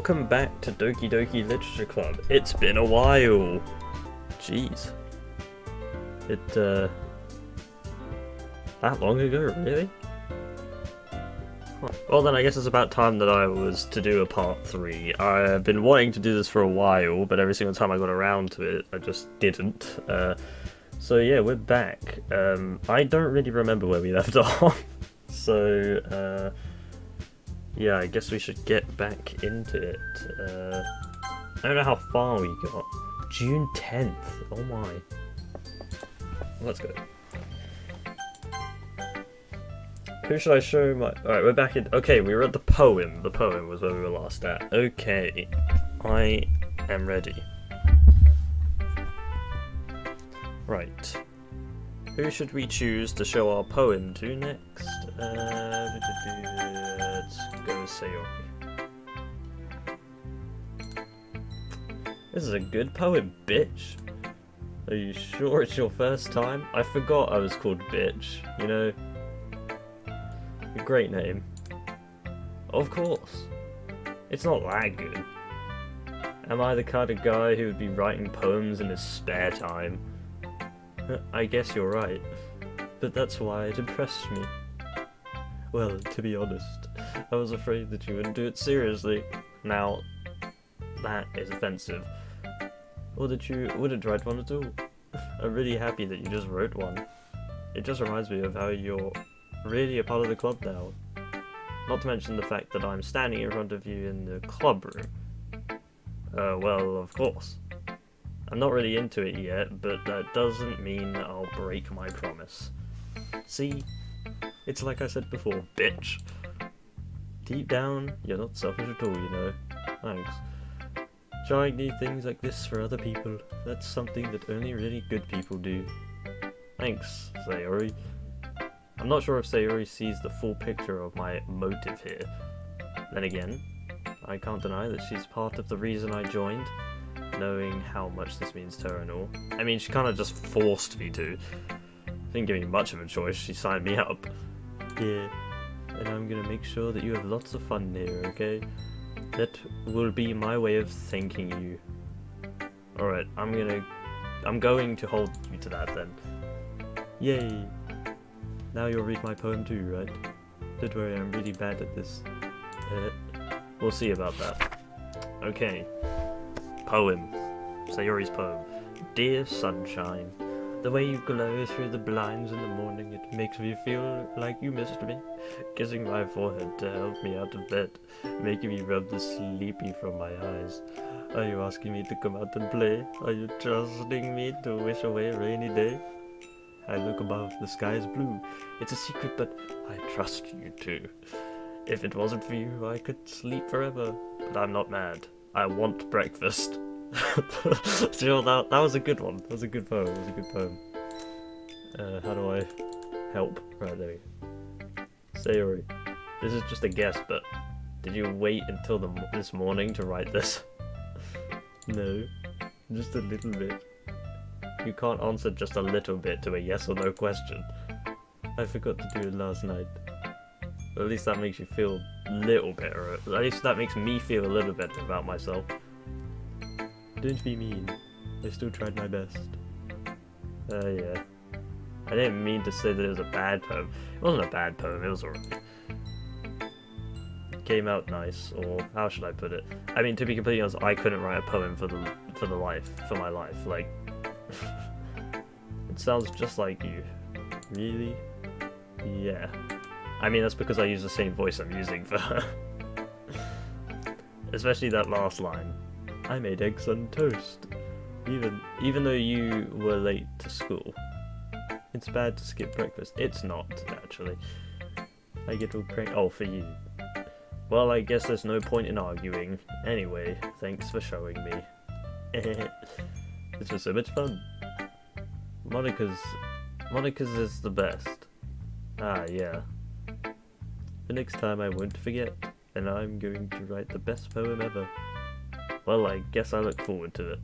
welcome back to Doki Doki Literature Club. It's been a while. Jeez. That long ago, really? Huh. Well then, I guess it's about time that I was to do a part 3. I've been wanting to do this for a while, but every single time I got around to it, I just didn't. So yeah, we're back. I don't really remember where we left off. So, yeah, I guess we should get back into it. I don't know how far we got. June 10th. Oh my. Let's go. Who should I show my... Alright, we're back in... Okay, we were at the poem. The poem was where we were last at. Okay. I am ready. Right. Who should we choose to show our poem to next? Let's go with Sayori. This is a good poem, bitch. Are you sure it's your first time? I forgot I was called bitch, you know? A great name. Of course. It's not that good. Am I the kind of guy who would be writing poems in his spare time? I guess you're right, but that's why it impressed me. Well, to be honest, I was afraid that you wouldn't do it seriously. Now, that is offensive. Or that you wouldn't write one at all. I'm really happy that you just wrote one. It just reminds me of how you're really a part of the club now. Not to mention the fact that I'm standing in front of you in the club room. Well, of course. I'm not really into it yet, but that doesn't mean I'll break my promise. See? It's like I said before, bitch. Deep down, you're not selfish at all, you know. Thanks. Trying new things like this for other people, that's something that only really good people do. Thanks, Sayori. I'm not sure if Sayori sees the full picture of my motive here. Then again, I can't deny that she's part of the reason I joined. Knowing how much this means to her and all. I mean, she kind of just forced me to. Didn't give me much of a choice, she signed me up. Yeah, and I'm gonna make sure that you have lots of fun here, okay? That will be my way of thanking you. Alright, I'm going to hold you to that then. Yay! Now you'll read my poem too, right? Don't worry, I'm really bad at this. We'll see about that. Okay. Poem. Sayori's poem. Dear sunshine, the way you glow through the blinds in the morning, it makes me feel like you missed me. Kissing my forehead to help me out of bed, making me rub the sleepy from my eyes. Are you asking me to come out and play? Are you trusting me to wish away a rainy day? I look above, the sky is blue. It's a secret, but I trust you too. If it wasn't for you, I could sleep forever. But I'm not mad. I want breakfast. Sure, that was a good one. That was a good poem. That was a good poem. How do I help? Right, there we go. Sayori, this is just a guess, but did you wait until this morning to write this? No, just a little bit. You can't answer just a little bit to a yes or no question. I forgot to do it last night. At least that makes you feel a little better. At least that makes me feel a little better about myself. Don't be mean. I still tried my best. Yeah. I didn't mean to say that it was a bad poem. It wasn't a bad poem, it was alright. It came out nice, or how should I put it? I mean, to be completely honest, I couldn't write a poem for my life. Like, it sounds just like you. Really? Yeah. I mean, that's because I use the same voice I'm using for her. Especially that last line. I made eggs on toast. Even though you were late to school. It's bad to skip breakfast. It's not, actually. I get all cranky. Oh, for you. Well, I guess there's no point in arguing. Anyway, thanks for showing me. This was so much fun. Monica's is the best. Ah, yeah. The next time I won't forget, and I'm going to write the best poem ever. Well, I guess I look forward to it.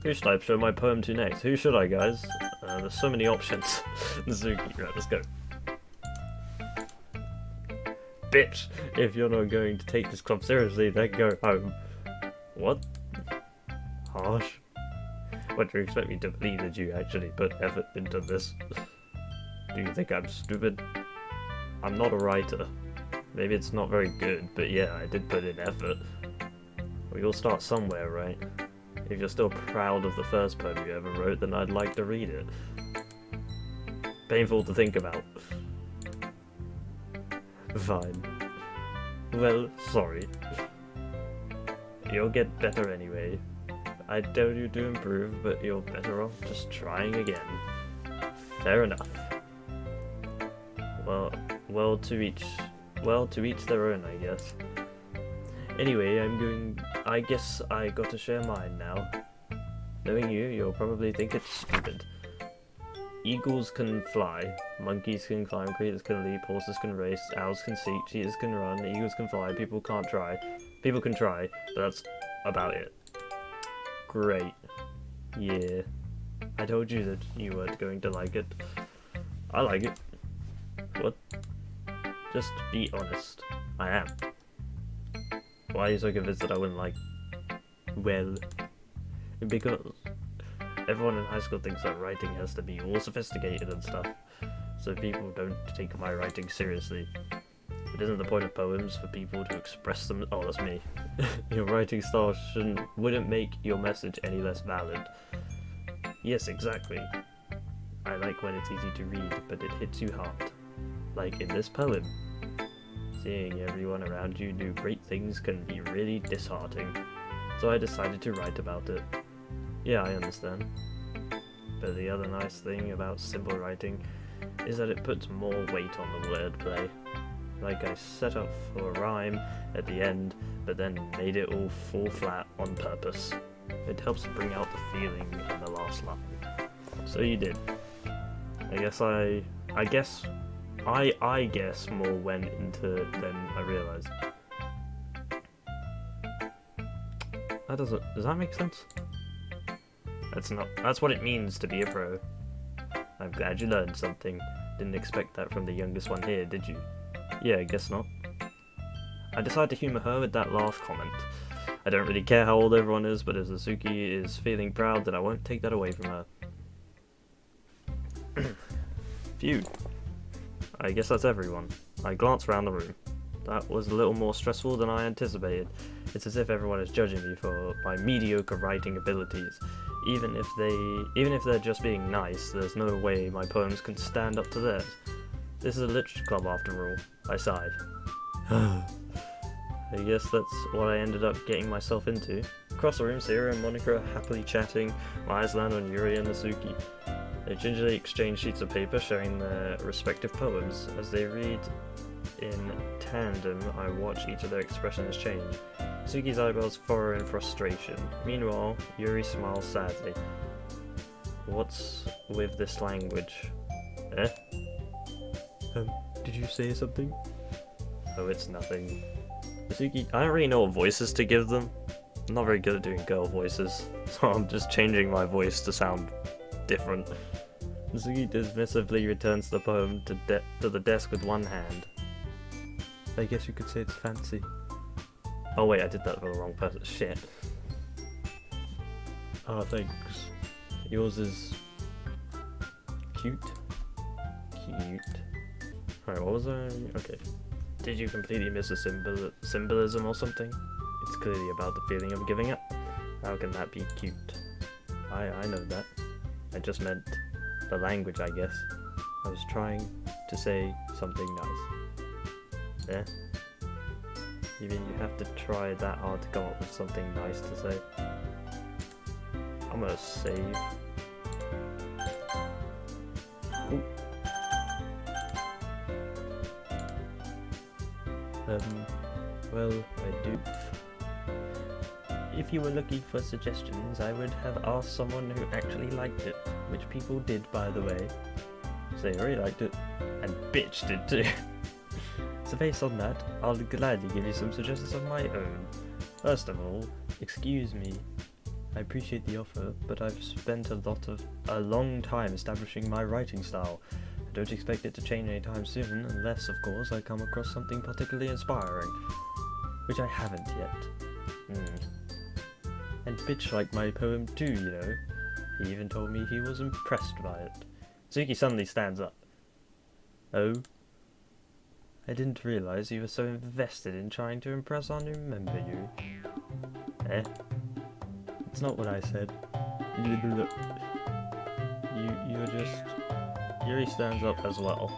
Who should I show my poem to next? Who should I, guys? There's so many options. Zuki, right, let's go. bitch! If you're not going to take this club seriously, then go home. What? Harsh. What, do you expect me to believe that you actually put effort into this? Do you think I'm stupid? I'm not a writer. Maybe it's not very good, but yeah, I did put in effort. We all start somewhere, right? If you're still proud of the first poem you ever wrote, then I'd like to read it. Painful to think about. Fine. Well, sorry. You'll get better anyway. I tell you to improve, but you're better off just trying again. Fair enough. Well, to each their own, I guess. Anyway, I guess I got to share mine now. Knowing you, you'll probably think it's stupid. Eagles can fly, monkeys can climb, creatures can leap, horses can race, owls can seek, cheetahs can run, eagles can fly, people can't try. People can try, but that's about it. Great. Yeah. I told you that you weren't going to like it. I like it. What? Just be honest. I am. Why are you so convinced that I wouldn't like... Well... Because... Everyone in high school thinks that writing has to be all sophisticated and stuff, so people don't take my writing seriously. It isn't the point of poems for people to express them. Oh, that's me. Your writing style wouldn't make your message any less valid. Yes, exactly. I like when it's easy to read, but it hits you hard. Like in this poem. Seeing everyone around you do great things can be really disheartening, so I decided to write about it. Yeah, I understand. But the other nice thing about simple writing is that it puts more weight on the wordplay. Like I set up for a rhyme at the end, but then made it all fall flat on purpose. It helps bring out the feeling in the last line. So you did. I guess more went into it than I realized. Does that make sense? That's what it means to be a pro. I'm glad you learned something. Didn't expect that from the youngest one here, did you? Yeah, I guess not. I decided to humour her with that last comment. I don't really care how old everyone is, but if Suzuki is feeling proud, then I won't take that away from her. Phew. I guess that's everyone. I glanced around the room. That was a little more stressful than I anticipated. It's as if everyone is judging me for my mediocre writing abilities. Even if they're just being nice, there's no way my poems can stand up to theirs. This is a literature club after all. I sighed. I guess that's what I ended up getting myself into. Across the room, Sierra and Monica are happily chatting. My eyes land on Yuri and Nasuki. They gingerly exchange sheets of paper sharing their respective poems. As they read in tandem, I watch each of their expressions change. Suki's eyebrows furrow in frustration. Meanwhile, Yuri smiles sadly. What's with this language? Eh? Did you say something? Oh, it's nothing. Suki, I don't really know what voices to give them. I'm not very good at doing girl voices, so I'm just changing my voice to sound different. Suki dismissively returns the poem to the desk with one hand. I guess you could say it's fancy. Oh wait, I did that for the wrong person. Shit. Oh, thanks. Yours is... cute? Cute. Alright, what was I... Okay. Did you completely miss a symbolism or something? It's clearly about the feeling of giving up. How can that be cute? I know that. I just meant the language, I guess. I was trying to say something nice. Yeah? Even you have to try that hard to come up with something nice to say. I'm gonna save. Ooh. Well, I do. If you were looking for suggestions, I would have asked someone who actually liked it, which people did, by the way. Sayori liked it, and Bitch did too. So based on that, I'll gladly give you some suggestions of my own. First of all, excuse me. I appreciate the offer, but I've spent a long time establishing my writing style, I don't expect it to change anytime soon, unless, of course, I come across something particularly inspiring. Which I haven't yet. And Bitch liked my poem too, you know. He even told me he was impressed by it. Suki suddenly stands up. Oh? I didn't realize you were so invested in trying to impress our new member, you. Eh? It's not what I said. You're just... Yuri stands up as well.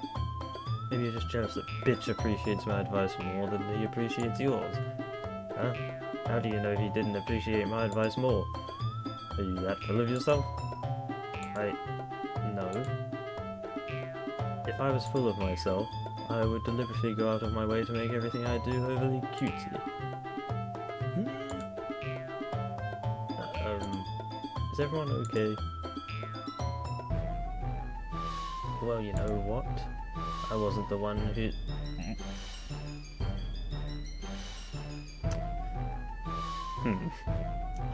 Maybe you're just jealous that Bitch appreciates my advice more than he appreciates yours. Huh? How do you know he didn't appreciate my advice more? Are you that full of yourself? No. If I was full of myself, I would deliberately go out of my way to make everything I do overly cutesy. Is everyone okay? Well, you know what? I wasn't the one who...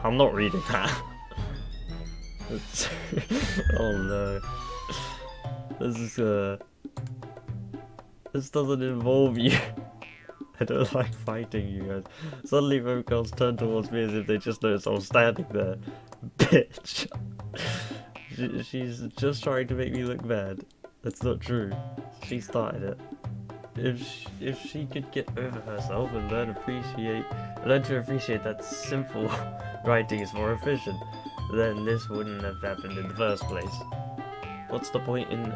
I'm not reading that. Oh no. This doesn't involve you. I don't like fighting you guys. Suddenly both girls turn towards me as if they just noticed I was standing there. Bitch. She's just trying to make me look bad. That's not true. She started it. If she could get over herself and learn to appreciate that simple writing is more efficient, then this wouldn't have happened in the first place. What's the point in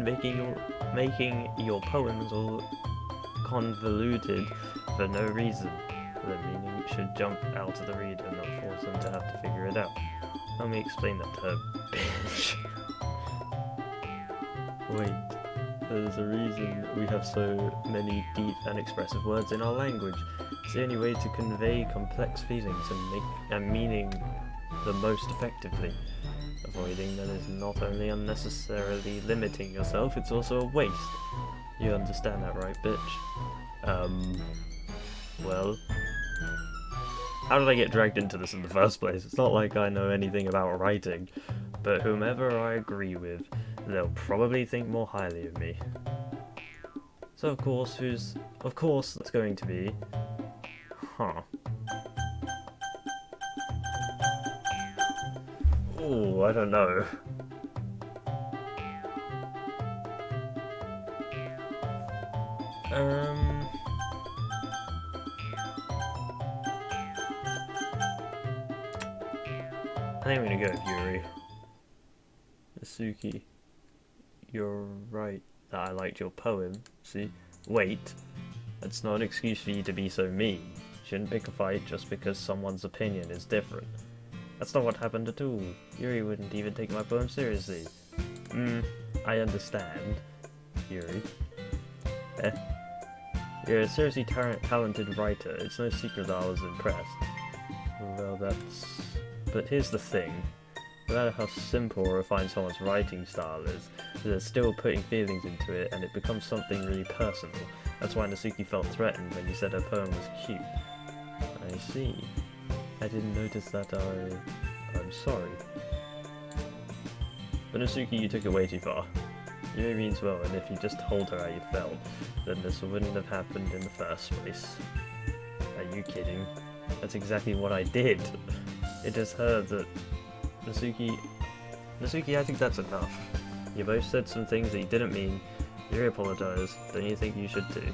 making your poems all convoluted for no reason? The meaning should jump out to the reader, not force them to have to figure it out. Let me explain that to her, bitch. Wait, there's a reason we have so many deep and expressive words in our language. It's the only way to convey complex feelings and make a meaning the most effectively. Avoiding them is not only unnecessarily limiting yourself, it's also a waste. You understand that, right, bitch? Well... How did I get dragged into this in the first place? It's not like I know anything about writing, but whomever I agree with, they'll probably think more highly of me. So of course it's going to be... Huh. Ooh, I don't know. I think I'm gonna go with Yuri. Suki, you're right that I liked your poem. See? Wait. That's not an excuse for you to be so mean. You shouldn't pick a fight just because someone's opinion is different. That's not what happened at all. Yuri wouldn't even take my poem seriously. I understand, Yuri. You're a seriously talented writer. It's no secret that I was impressed. Well, But here's the thing. No matter how simple or refined someone's writing style is, they're still putting feelings into it and it becomes something really personal. That's why Nasuki felt threatened when you said her poem was cute. I see. I didn't notice that. I'm sorry. But Nasuki, you took it way too far. Yuri means well, and if you just told her how you felt, then this wouldn't have happened in the first place. Are you kidding? That's exactly what I did. It just heard that... Nasuki, I think that's enough. You both said some things that you didn't mean. Yuri apologized. Don't you think you should too?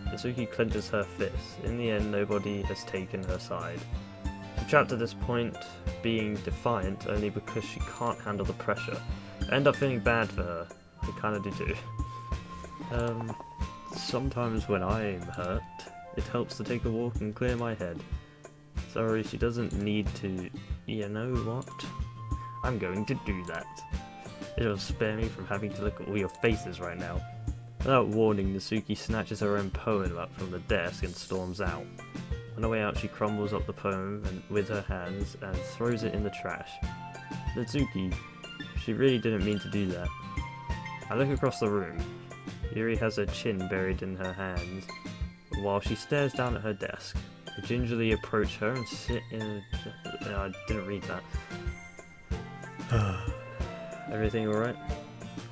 Nasuki clenches her fists. In the end, nobody has taken her side. She's trapped at this point, being defiant only because she can't handle the pressure. I end up feeling bad for her. I kinda do too. Sometimes when I'm hurt, it helps to take a walk and clear my head. Sorry, she doesn't need to... You know what? I'm going to do that. It'll spare me from having to look at all your faces right now. Without warning, Nasuki snatches her own poem up from the desk and storms out. On her way out, she crumbles up the poem with her hands and throws it in the trash. Natsuki, she really didn't mean to do that. I look across the room. Yuri has her chin buried in her hands, while she stares down at her desk. I gingerly approach her and sit in a... I didn't read that. Everything alright?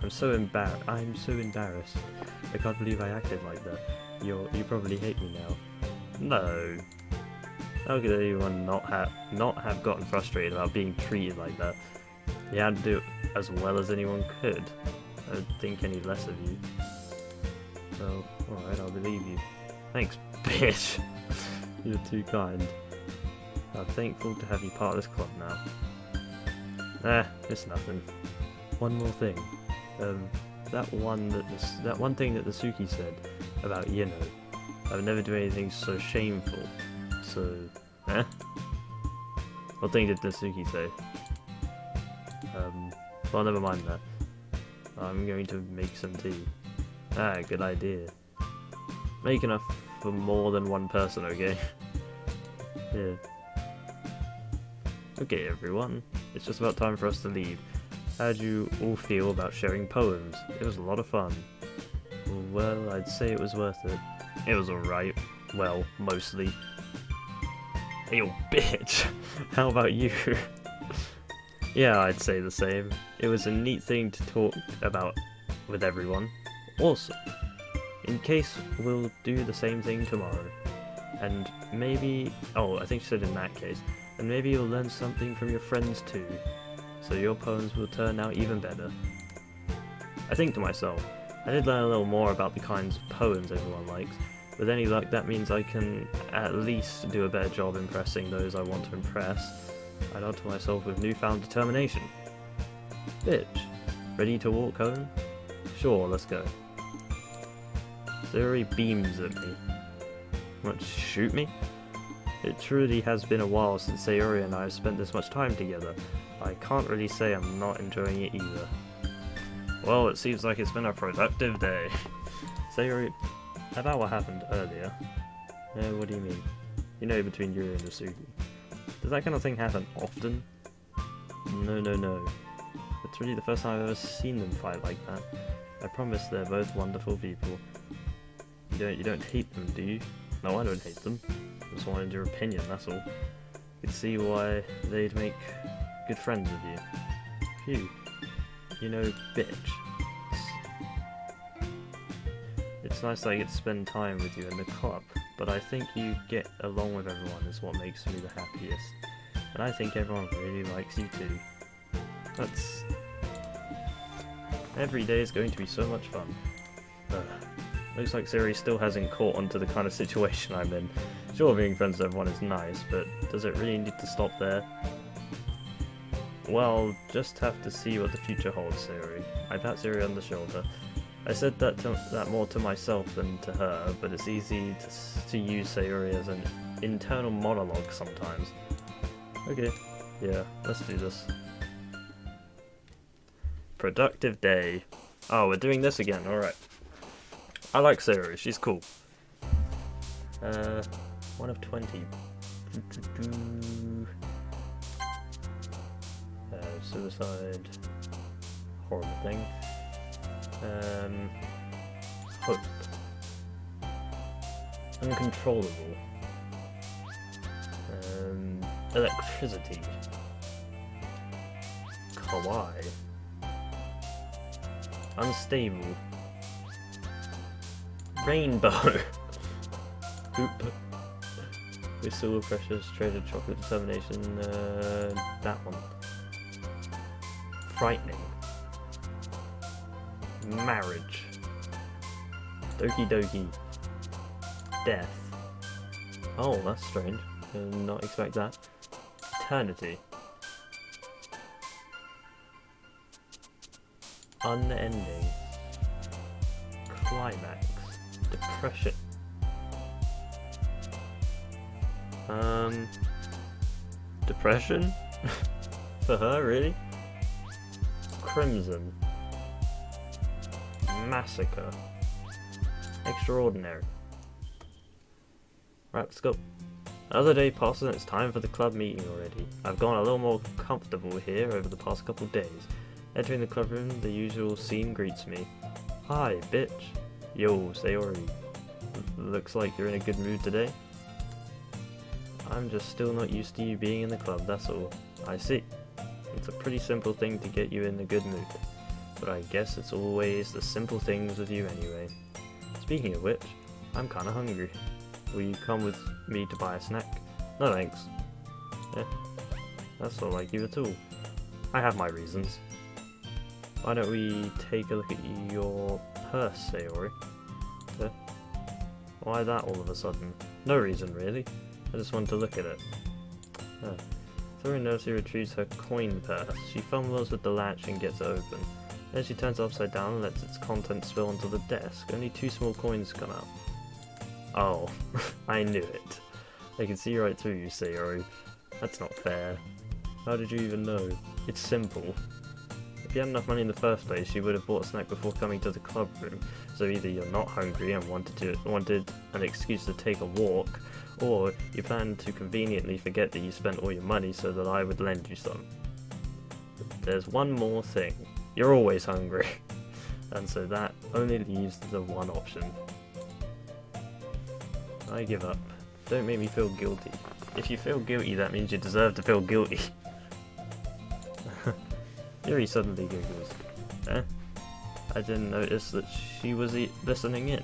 I'm so embarrassed. I can't believe I acted like that. You probably hate me now. No. How could anyone not have gotten frustrated about being treated like that? You had to do it as well as anyone could. I don't think any less of you. So, alright, I'll believe you. Thanks, bitch. You're too kind. I'm thankful to have you part of this club now. It's nothing. One more thing. That one thing that the Suki said about, you know, I would never do anything so shameful. So, what thing did the Suki say? Well, never mind that. I'm going to make some tea. Good idea. Make enough for more than one person, okay? Yeah. Okay, everyone. It's just about time for us to leave. How'd you all feel about sharing poems? It was a lot of fun. Well, I'd say it was worth it. It was alright. Well, mostly. Hey, you bitch! How about you? Yeah, I'd say the same. It was a neat thing to talk about with everyone. Awesome. In case we'll do the same thing tomorrow. And maybe... Oh, I think she said in that case. And maybe you'll learn something from your friends too. So your poems will turn out even better. I think to myself, I did learn a little more about the kinds of poems everyone likes. With any luck, that means I can at least do a better job impressing those I want to impress. I nod to myself with newfound determination. Bitch, ready to walk home? Sure, let's go. Sayori beams at me. Want to shoot me? It truly has been a while since Sayori and I have spent this much time together. I can't really say I'm not enjoying it either. Well, it seems like it's been a productive day. Sayori, about what happened earlier. What do you mean? You know, between Yuri and Asuki. Does that kind of thing happen often? No. It's really the first time I've ever seen them fight like that. I promise they're both wonderful people. You don't hate them, do you? No, I don't hate them. I just wanted your opinion, that's all. You could see why they'd make good friends with you. Phew. You know, bitch. It's nice that I get to spend time with you in the club, but I think you get along with everyone is what makes me the happiest. And I think everyone really likes you too. Every day is going to be so much fun. Looks like Sayori still hasn't caught on to the kind of situation I'm in. Sure, being friends with everyone is nice, but does it really need to stop there? Well, just have to see what the future holds, Sayori. I pat Sayori on the shoulder. I said that more to myself than to her, but it's easy to use Sayori as an internal monologue sometimes. Okay, yeah, let's do this. Productive day. Oh, we're doing this again, alright. I like Sayori, she's cool. 1 of 20. Suicide. Horrible thing. Hope. Uncontrollable. Electricity. Kawaii. Unstable. Rainbow. Hoop. Whistle, precious, traded chocolate, determination, that one. Frightening. Marriage. Doki Doki. Death. Oh, that's strange. Did not expect that. Eternity. Unending. Climax. Depression. Depression? For her, really? Crimson. Massacre. Extraordinary. Right, let's go. Another day passes and it's time for the club meeting already. I've gone a little more comfortable here over the past couple of days. Entering the club room, the usual scene greets me. Hi, bitch. Yo, Sayori. Looks like you're in a good mood today. I'm just still not used to you being in the club, that's all. I see. It's a pretty simple thing to get you in a good mood. But I guess it's always the simple things with you anyway. Speaking of which, I'm kinda hungry. Will you come with me to buy a snack? No thanks. Eh, that's not like you at all. I have my reasons. Why don't we take a look at your purse, Sayori? Why that all of a sudden? No reason really. I just wanted to look at it. Sayori nervously retrieves her coin purse. She fumbles with the latch and gets it open. Then she turns it upside down and lets its contents spill onto the desk. Only 2 small coins come out. Oh, I knew it. I can see right through you, Sayori. That's not fair. How did you even know? It's simple. If you had enough money in the first place, you would have bought a snack before coming to the club room. So either you're not hungry and wanted an excuse to take a walk, or you planned to conveniently forget that you spent all your money so that I would lend you some. There's one more thing. You're always hungry. And so that only leaves the one option. I give up. Don't make me feel guilty. If you feel guilty, that means you deserve to feel guilty. Yuri suddenly giggles. I didn't notice that she was listening in.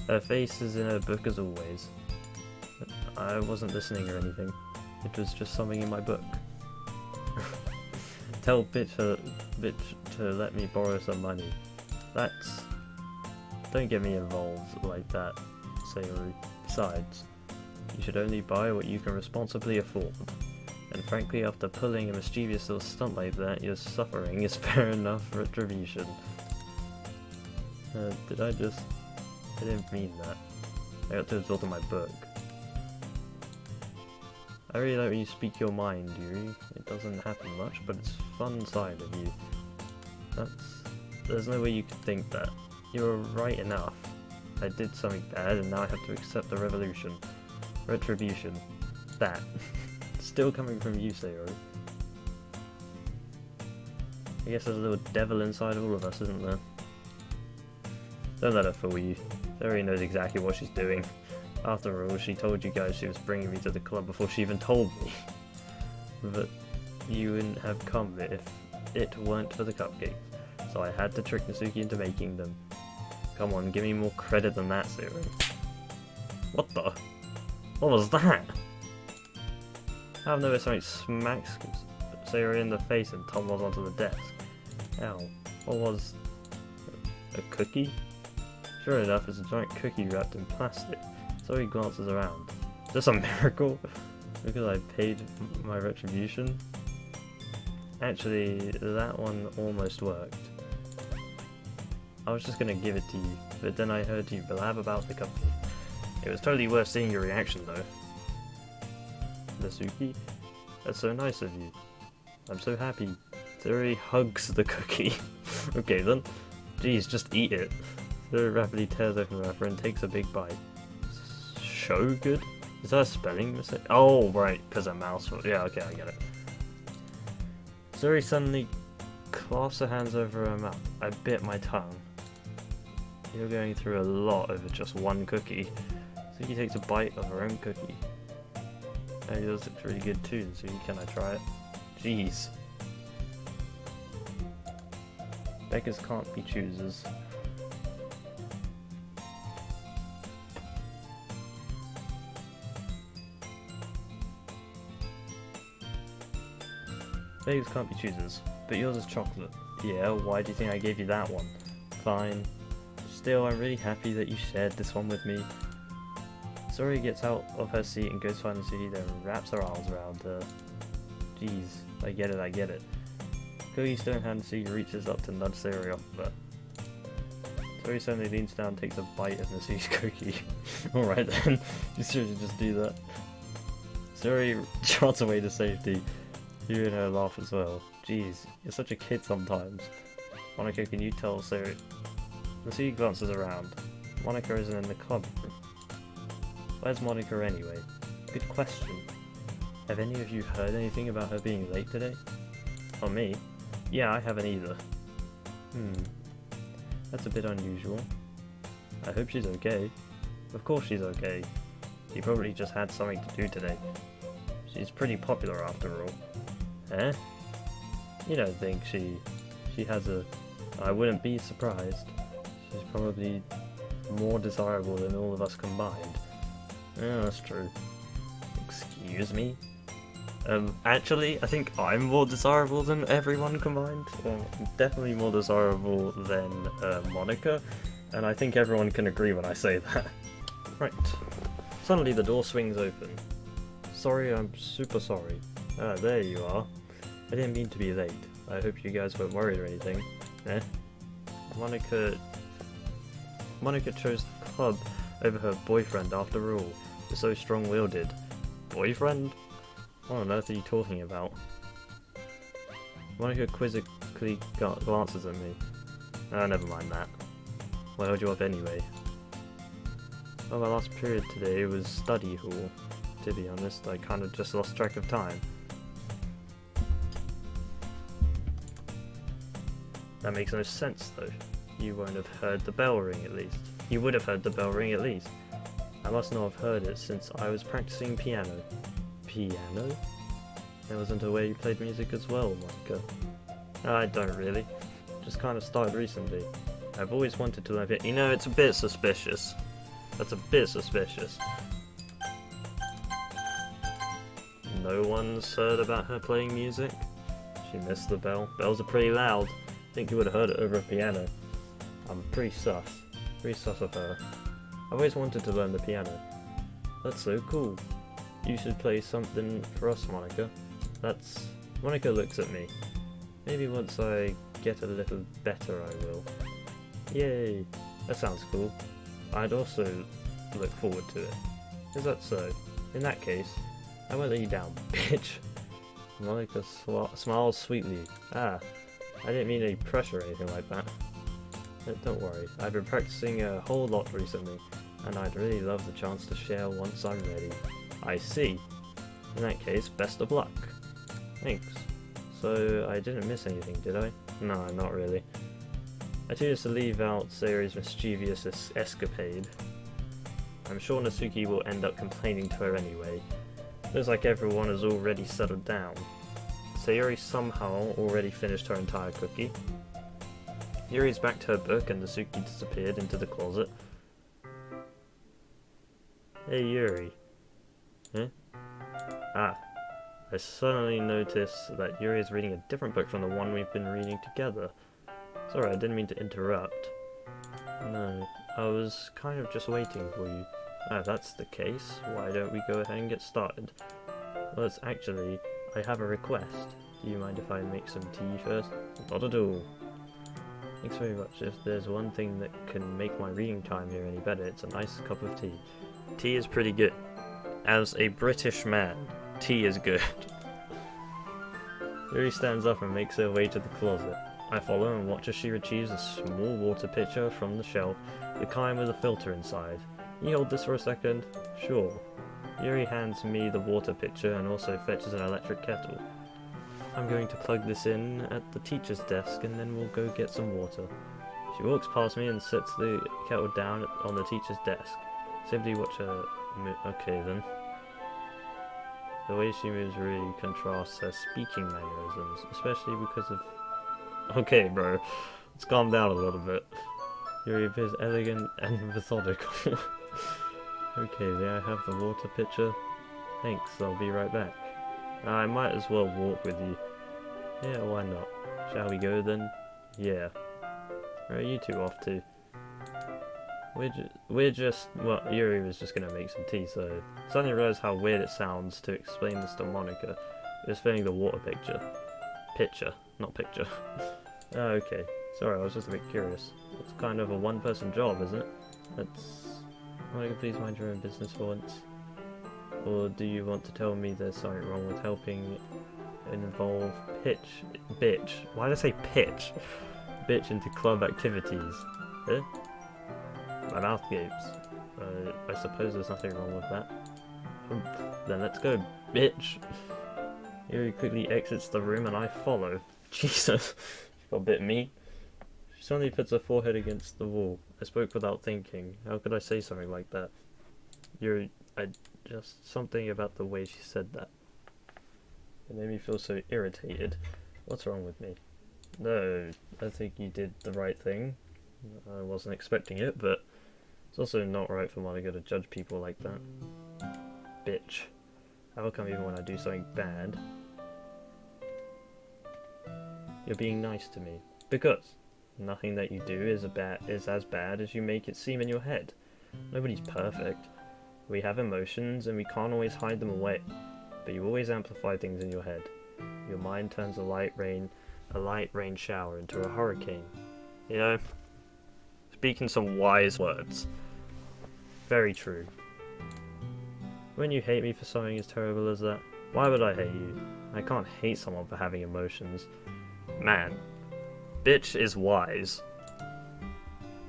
Her face is in her book as always. I wasn't listening or anything. It was just something in my book. Tell bitch to let me borrow some money. That's... Don't get me involved like that, Sayori. Besides, you should only buy what you can responsibly afford. And frankly, after pulling a mischievous little stunt like that, your suffering is fair enough retribution. I didn't mean that. I got too absorbed in my book. I really like when you speak your mind, Yuri. It doesn't happen much, but it's a fun side of you. There's no way you could think that. You're right enough. I did something bad and now I have to accept the retribution. That. Still coming from you, Sayori. I guess there's a little devil inside all of us, isn't there? Don't let her fool you. Sayori knows exactly what she's doing. After all, she told you guys she was bringing me to the club before she even told me. But you wouldn't have come if it weren't for the cupcakes. So I had to trick Natsuki into making them. Come on, give me more credit than that, Sayori. What the? What was that? I've noticed something smacks Sayori in the face and tumbles onto the desk. Ow. What was... a cookie? Sure enough, it's a giant cookie wrapped in plastic. Sayori glances around. Is this a miracle? Because I paid my retribution? Actually, that one almost worked. I was just gonna give it to you, but then I heard you blab about the cupcake. It was totally worth seeing your reaction though. Natsuki? That's so nice of you. I'm so happy. Sayori hugs the cookie. Okay then. Jeez, just eat it. Sayori rapidly tears open the wrapper and takes a big bite. So good? Is that a spelling mistake? Oh, right, because a mouse. Yeah, okay, I get it. Sayori suddenly clasps her hands over her mouth. I bit my tongue. You're going through a lot over just one cookie. Suki takes a bite of her own cookie. Oh, yours looks really good too, Suki. Can I try it? Jeez. Beggars can't be choosers. Beggars can't be choosers, but yours is chocolate. Yeah, why do you think I gave you that one? Fine. Still, I'm really happy that you shared this one with me. Sayori gets out of her seat and goes to find Natsuki, then wraps her arms around her. Jeez, I get it. Cookie still in hand, Natsuki reaches up to nudge Sayori off of her. Sayori suddenly leans down and takes a bite of Natsuki's cookie. Alright then, you seriously just do that. Sayori trots away to safety. You and her laugh as well. Jeez, you're such a kid sometimes. Monica, can you tell Sayori? Natsuki glances around. Monica isn't in the club room. Where's Monica anyway? Good question. Have any of you heard anything about her being late today? Oh, me? Yeah, I haven't either. That's a bit unusual. I hope she's okay. Of course she's okay. She probably just had something to do today. She's pretty popular after all. Eh? You don't think she has a I wouldn't be surprised. She's probably more desirable than all of us combined. Yeah, that's true. Excuse me? Actually, I think I'm more desirable than everyone combined. I'm definitely more desirable than Monica, and I think everyone can agree when I say that. Right. Suddenly the door swings open. Sorry, I'm super sorry. Ah, there you are. I didn't mean to be late. I hope you guys weren't worried or anything. Eh? Monica chose the club over her boyfriend after all. You're so strong-willed. Boyfriend? What on earth are you talking about? Monica quizzically glances at me. Oh, never mind that. What held you up anyway? Well, my last period today was study hall. To be honest, I kind of just lost track of time. That makes no sense, though. You won't have heard the bell ring, at least. You would have heard the bell ring, at least. I must not have heard it since I was practicing piano. Piano? There wasn't a way you played music as well, Monica. I don't really. Just kind of started recently. I've always wanted to learn it. You know, it's a bit suspicious. That's a bit suspicious. No one's heard about her playing music? She missed the bell. Bells are pretty loud. Think you would have heard it over a piano. I'm pretty sus. Pretty sus of her. I've always wanted to learn the piano. That's so cool. You should play something for us, Monica. Monica looks at me. Maybe once I get a little better I will. Yay! That sounds cool. I'd also look forward to it. Is that so? In that case, I won't let you down, bitch. Monica smiles sweetly. Ah, I didn't mean any pressure or anything like that. But don't worry, I've been practicing a whole lot recently, and I'd really love the chance to share once I'm ready. I see. In that case, best of luck. Thanks. So, I didn't miss anything, did I? No, not really. I choose to leave out Sayori's mischievous escapade. I'm sure Natsuki will end up complaining to her anyway. Looks like everyone has already settled down. Sayori somehow already finished her entire cookie. Yuri's back to her book and Natsuki disappeared into the closet. Hey Yuri. Huh? Ah. I suddenly notice that Yuri is reading a different book from the one we've been reading together. Sorry, I didn't mean to interrupt. No, I was kind of just waiting for you. Ah, if that's the case, why don't we go ahead and get started? Well, it's actually, I have a request. Do you mind if I make some tea first? Not at all. Thanks very much. If there's one thing that can make my reading time here any better, it's a nice cup of tea. Tea is pretty good. As a British man, tea is good. Yuri stands up and makes her way to the closet. I follow and watch as she retrieves a small water pitcher from the shelf, the kind with a filter inside. Can you hold this for a second? Sure. Yuri hands me the water pitcher and also fetches an electric kettle. I'm going to plug this in at the teacher's desk and then we'll go get some water. She walks past me and sets the kettle down on the teacher's desk. Simply watch her move. Okay then. The way she moves really contrasts her speaking mannerisms, especially because of... Okay bro, let's calm down a little bit. Yuri appears elegant and methodical. Okay, may I have the water pitcher? Thanks, I'll be right back. I might as well walk with you. Yeah, why not? Shall we go then? Yeah. Where are you two off to? Well, Yuri was just gonna make some tea, so suddenly realised how weird it sounds to explain this to Monica. Just filling the water pitcher. Pitcher, not picture. Oh, okay. Sorry, I was just a bit curious. It's kind of a one-person job, isn't it? Monica, please mind your own business for once. Or do you want to tell me there's something wrong with helping involve bitch? Why did I say pitch? Bitch into club activities. Eh? My mouth gapes. I suppose there's nothing wrong with that. Then let's go, bitch. Yuri quickly exits the room and I follow. Jesus, she got a bit mean. She suddenly puts her forehead against the wall. I spoke without thinking. How could I say something like that? Just something about the way she said that. It made me feel so irritated. What's wrong with me? No, I think you did the right thing. I wasn't expecting it, but it's also not right for Monica to judge people like that. Bitch. How come even when I do something bad, you're being nice to me? Because nothing that you do is as bad as you make it seem in your head. Nobody's perfect. We have emotions and we can't always hide them away. But you always amplify things in your head. Your mind turns a light rain shower into a hurricane. You know? Speaking some wise words. Very true. When you hate me for something as terrible as that, why would I hate you? I can't hate someone for having emotions. Man, bitch is wise.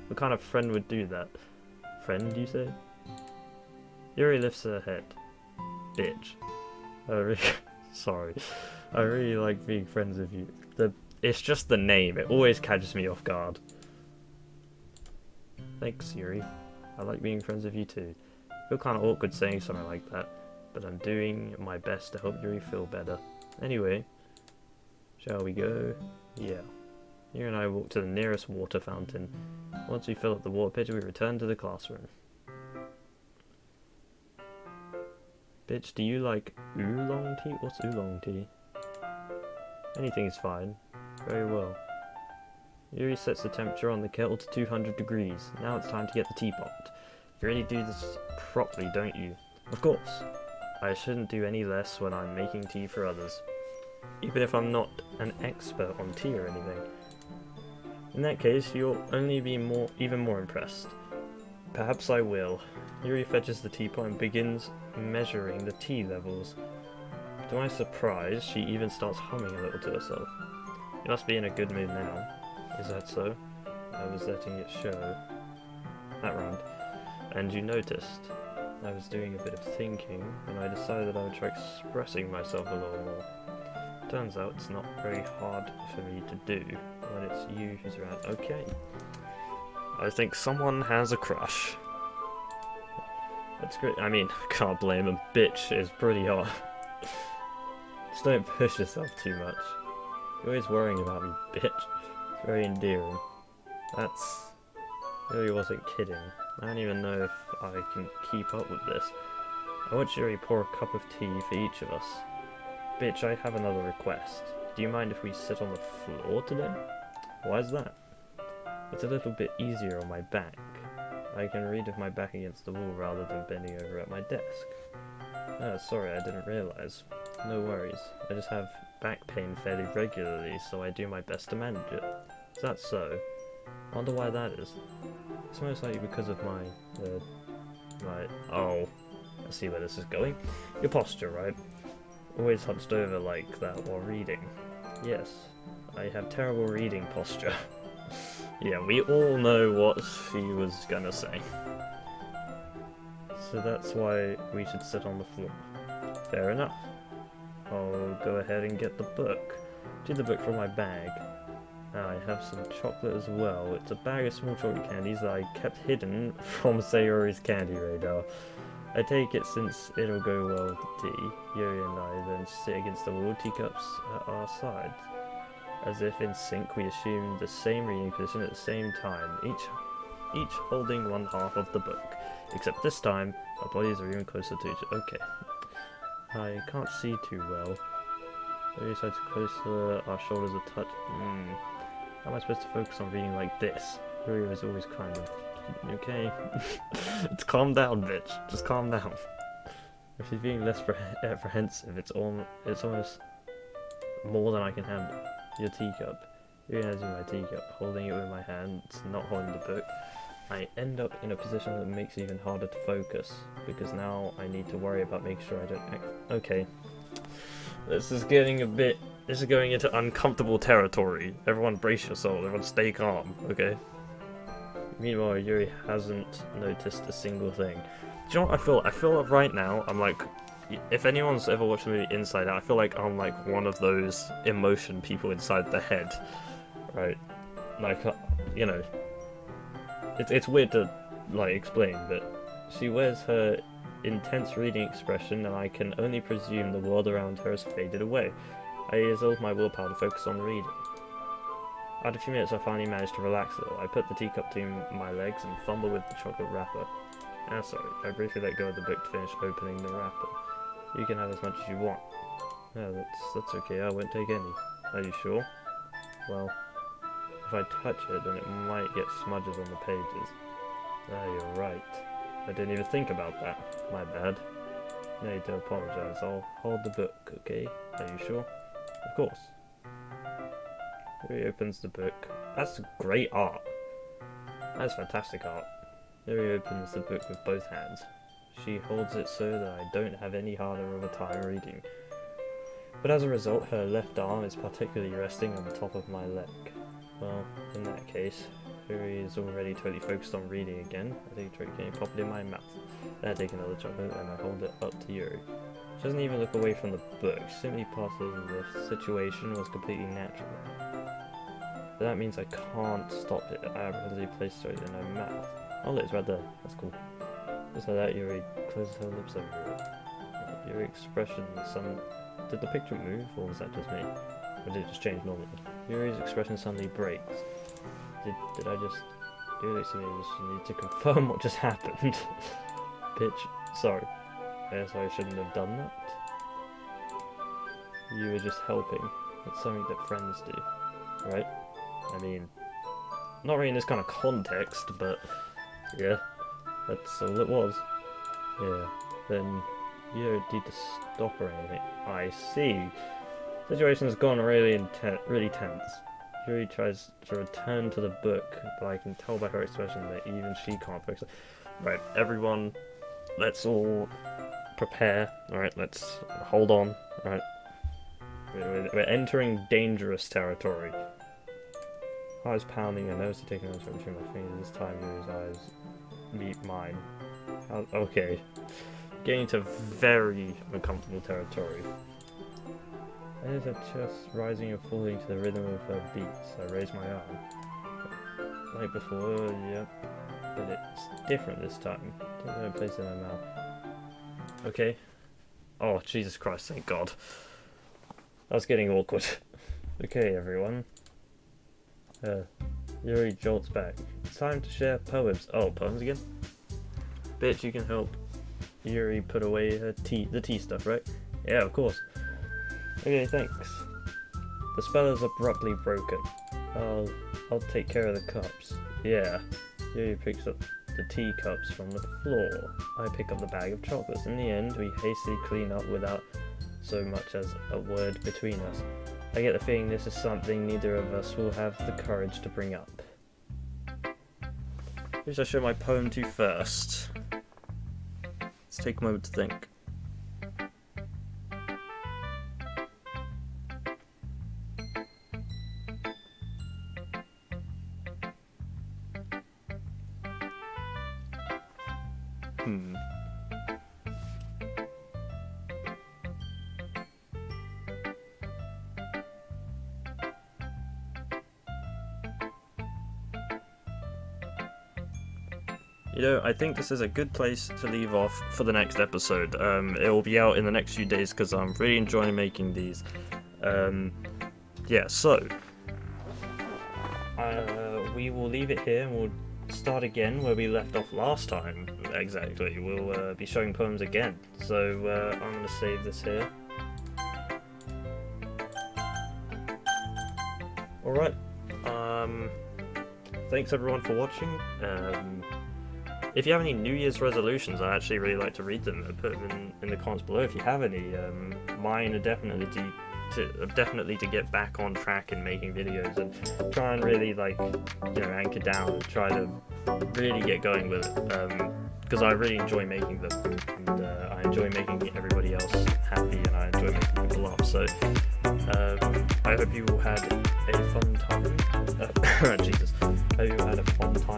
What kind of friend would do that? Friend, you say? Yuri lifts her head. Bitch. Sorry. I really like being friends with you. It's just the name. It always catches me off guard. Thanks, Yuri. I like being friends with you too. I feel kind of awkward saying something like that, but I'm doing my best to help Yuri feel better. Anyway, shall we go? Yeah. Yuri and I walk to the nearest water fountain. Once we fill up the water pitcher, we return to the classroom. Bitch, do you like oolong tea? What's oolong tea? Anything's fine. Very well. Yuri sets the temperature on the kettle to 200 degrees. Now it's time to get the teapot. You really do this properly, don't you? Of course. I shouldn't do any less when I'm making tea for others. Even if I'm not an expert on tea or anything. In that case, you'll only be even more impressed. Perhaps I will. Yuri fetches the teapot and begins measuring the tea levels. To my surprise, she even starts humming a little to herself. You must be in a good mood now. Is that so? I was letting it show. That rhymed. And you noticed. I was doing a bit of thinking, and I decided I would try expressing myself a little more. Turns out it's not very hard for me to do when it's you who's around. Okay. I think someone has a crush. That's great. I mean, can't blame him. Bitch is pretty hot. Just don't push yourself too much. You're always worrying about me, bitch. It's very endearing. That's... Yuri wasn't kidding. I don't even know if I can keep up with this. I want Yuri to pour a cup of tea for each of us. Bitch, I have another request. Do you mind if we sit on the floor today? Why is that? It's a little bit easier on my back. I can read with my back against the wall rather than bending over at my desk. Oh, sorry, I didn't realise. No worries. I just have back pain fairly regularly, so I do my best to manage it. Is that so? I wonder why that is. It's most likely because of my oh, I see where this is going. Your posture, right? Always hunched over like that while reading. Yes, I have terrible reading posture. Yeah, we all know what she was gonna say. So that's why we should sit on the floor. Fair enough. I'll go ahead and get the book. Take the book from my bag. I have some chocolate as well. It's a bag of small chocolate candies that I kept hidden from Sayori's candy radar. I take it since it'll go well with the tea. Yuri and I then sit against the wall, teacups at our sides. As if in sync, we assume the same reading position at the same time, each holding one half of the book. Except this time, our bodies are even closer to each other. Okay. I can't see too well. Yuri sides closer, our shoulders are touched. How am I supposed to focus on reading like this? Yuri was always kind of... Okay. It's calm down, bitch. Just calm down. If she's being less apprehensive, it's almost more than I can handle. Your teacup. Yuri hands me my teacup, holding it with my hands, not holding the book. I end up in a position that makes it even harder to focus, because now I need to worry about making sure I don't act... Okay. This is going into uncomfortable territory. Everyone brace yourself, everyone stay calm, okay? Meanwhile, Yuri hasn't noticed a single thing. Do you know what I feel? I feel like right now, I'm like... If anyone's ever watched the movie Inside Out, I feel like I'm like one of those emotion people inside the head. Right? Like, you know... It's weird to, like, explain, but she wears her intense reading expression, and I can only presume the world around her has faded away. I use all my willpower to focus on reading. After a few minutes I finally managed to relax a little. I put the teacup between my legs and fumbled with the chocolate wrapper. Sorry, I briefly let go of the book to finish opening the wrapper. You can have as much as you want. No, that's okay, I won't take any. Are you sure? Well, if I touch it, then it might get smudges on the pages. You're right. I didn't even think about that. My bad. No need to apologize. I'll hold the book, okay? Are you sure? Of course. He opens the book. That's great art. That's fantastic art. Here he opens the book with both hands. She holds it so that I don't have any harder of a time reading. But as a result, her left arm is particularly resting on the top of my leg. Well, in that case, Yuri is already totally focused on reading again. I take a drink and pop it in my mouth. Then I take another chocolate and I hold it up to Yuri. She doesn't even look away from the book. She simply passes as if the situation was completely natural. But that means I can't stop it. I rapidly place it in her mouth. Oh, it's right there. That's cool. Just like that, Yuri closes her lips over it. Yuri expression, did the picture move, or was that just me? Or did it just change normally? Yuri's expression suddenly breaks. Did I just do this? I just need to confirm what just happened. Bitch, sorry. I guess I shouldn't have done that. You were just helping. It's something that friends do, right? I mean, not really in this kind of context, but yeah, that's all it was. Yeah, then you don't need to stop or anything. I see. Situation has gone really tense. Yuri tries to return to the book, but I can tell by her expression that even she can't focus. Right, everyone, let's all prepare. Alright, let's hold on. Alright, we're entering dangerous territory. Eyes pounding, her nose taking on between my fingers. This time Yuri's eyes meet mine. Okay. Getting into very uncomfortable territory. I notice her chest rising and falling to the rhythm of her beats. I raise my arm. Like before, yep. But it's different this time. Don't know, place it in my mouth. Okay. Oh, Jesus Christ, thank God. That was getting awkward. Okay, everyone. Yuri jolts back. It's time to share poems. Oh, poems again? Bitch, you can help Yuri put away her the tea stuff, right? Yeah, of course. Okay, thanks. The spell is abruptly broken. I'll take care of the cups. Yeah. Yuri picks up the teacups from the floor. I pick up the bag of chocolates. In the end, we hastily clean up without so much as a word between us. I get the feeling this is something neither of us will have the courage to bring up. Who should I show my poem to first? Let's take a moment to think. You know, I think this is a good place to leave off for the next episode. It will be out in the next few days because I'm really enjoying making these. Yeah, so we will leave it here and we'll start again where we left off last time. Exactly, we'll be showing poems again. So I'm going to save this here. Alright, thanks everyone for watching. If you have any New Year's resolutions, I'd actually really like to read them and put them in the comments below if you have any. Mine are definitely to get back on track in making videos and try and really, like, you know, anchor down and try to really get going with it. Because I really enjoy making them, and I enjoy making everybody else happy, and I enjoy making people laugh. So I hope you all had a fun time. Jesus, I hope you all had a fun time